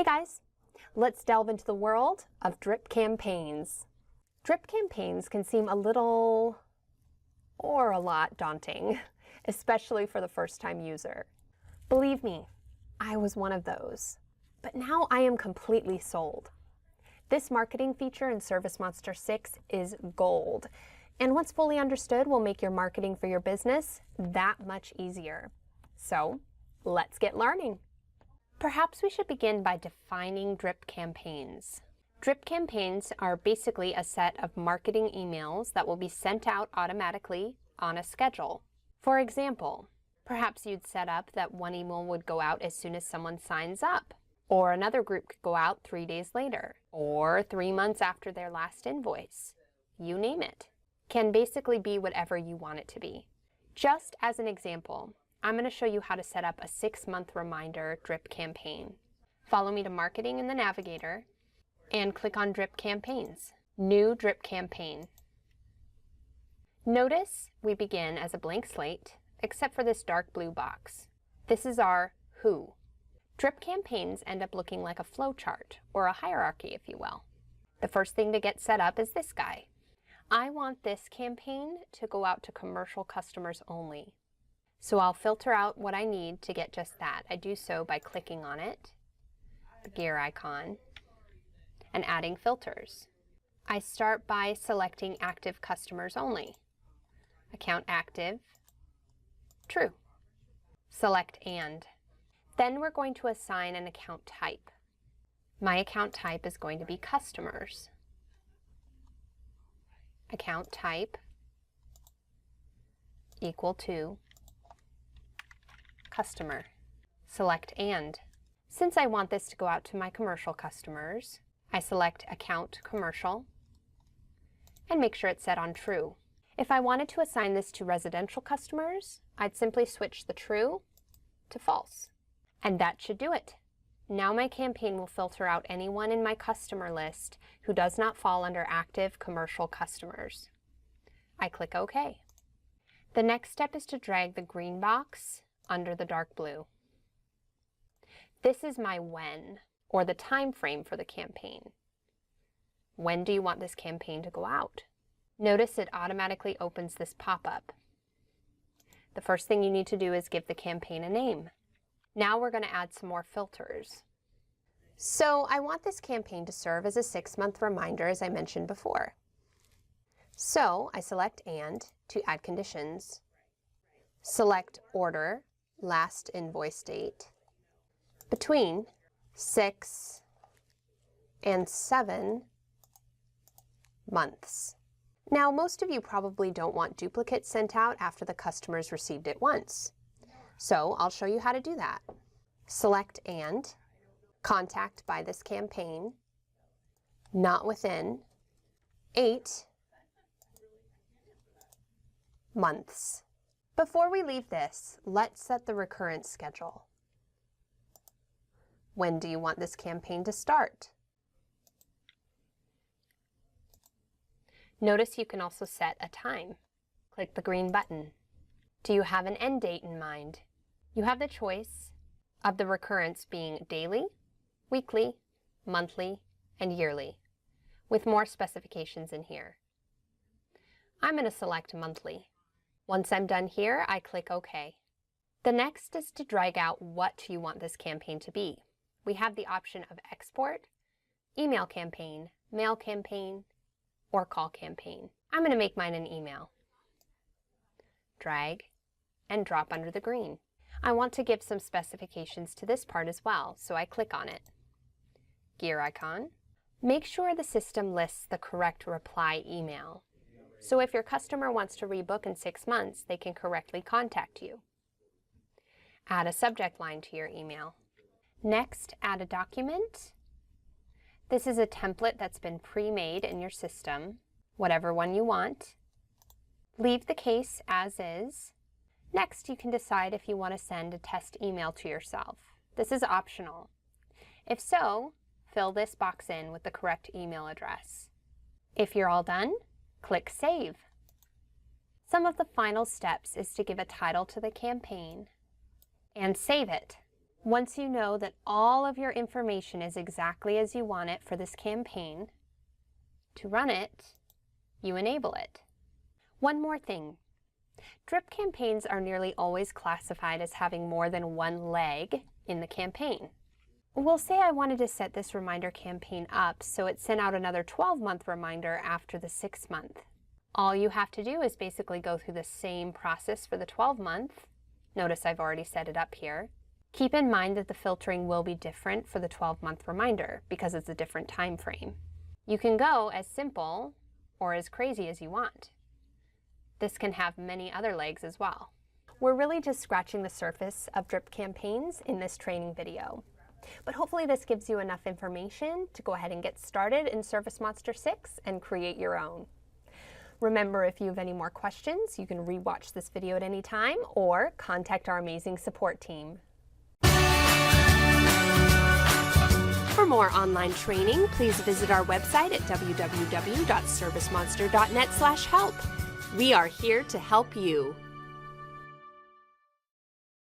Hey guys, let's delve into the world of drip campaigns. Drip campaigns can seem a little or a lot daunting, especially for the first-time user. Believe me, I was one of those, but now I am completely sold. This marketing feature in ServiceMonster 6 is gold, and once fully understood will make your marketing for your business that much easier. So, let's get learning. Perhaps we should begin by defining drip campaigns. Drip campaigns are basically a set of marketing emails that will be sent out automatically on a schedule. For example, perhaps you'd set up that one email would go out as soon as someone signs up, or another group could go out 3 days later, or 3 months after their last invoice. You name it. Can basically be whatever you want it to be. Just as an example, I'm going to show you how to set up a 6-month reminder drip campaign. Follow me to Marketing in the Navigator and click on Drip Campaigns. New Drip Campaign. Notice we begin as a blank slate, except for this dark blue box. This is our who. Drip campaigns end up looking like a flow chart, or a hierarchy, if you will. The first thing to get set up is this guy. I want this campaign to go out to commercial customers only. So I'll filter out what I need to get just that. I do so by clicking on it, the gear icon, and adding filters. I start by selecting active customers only. Account active, true. Select and. Then we're going to assign an account type. My account type is going to be customers. Account type equal to customer. Select and. Since I want this to go out to my commercial customers, I select account commercial and make sure it's set on true. If I wanted to assign this to residential customers, I'd simply switch the true to false. And that should do it. Now my campaign will filter out anyone in my customer list who does not fall under active commercial customers. I click OK. The next step is to drag the green box under the dark blue. This is my when, or the time frame for the campaign. When do you want this campaign to go out? Notice it automatically opens this pop-up. The first thing you need to do is give the campaign a name. Now we're going to add some more filters. So I want this campaign to serve as a 6-month reminder, as I mentioned before. So I select and to add conditions. Select order, last invoice date, between 6 and 7 months. Now, most of you probably don't want duplicates sent out after the customers received it once. So I'll show you how to do that. Select and, contact by this campaign, not within 8 months. Before we leave this, let's set the recurrence schedule. When do you want this campaign to start? Notice you can also set a time. Click the green button. Do you have an end date in mind? You have the choice of the recurrence being daily, weekly, monthly, and yearly, with more specifications in here. I'm going to select monthly. Once I'm done here, I click OK. The next is to drag out what you want this campaign to be. We have the option of export, email campaign, mail campaign, or call campaign. I'm going to make mine an email. Drag and drop under the green. I want to give some specifications to this part as well, so I click on it. Gear icon. Make sure the system lists the correct reply email. So if your customer wants to rebook in 6 months, they can correctly contact you. Add a subject line to your email. Next, add a document. This is a template that's been pre-made in your system, whatever one you want. Leave the case as is. Next, you can decide if you want to send a test email to yourself. This is optional. If so, fill this box in with the correct email address. If you're all done, click Save. Some of the final steps is to give a title to the campaign and save it. Once you know that all of your information is exactly as you want it for this campaign, to run it, you enable it. One more thing. Drip campaigns are nearly always classified as having more than one leg in the campaign. We'll say I wanted to set this reminder campaign up so it sent out another 12-month reminder after the 6-month. All you have to do is basically go through the same process for the 12-month. Notice I've already set it up here. Keep in mind that the filtering will be different for the 12-month reminder because it's a different time frame. You can go as simple or as crazy as you want. This can have many other legs as well. We're really just scratching the surface of drip campaigns in this training video. But hopefully this gives you enough information to go ahead and get started in ServiceMonster 6 and create your own. Remember, if you have any more questions, you can re-watch this video at any time or contact our amazing support team. For more online training, please visit our website at www.servicemonster.net/help. We are here to help you.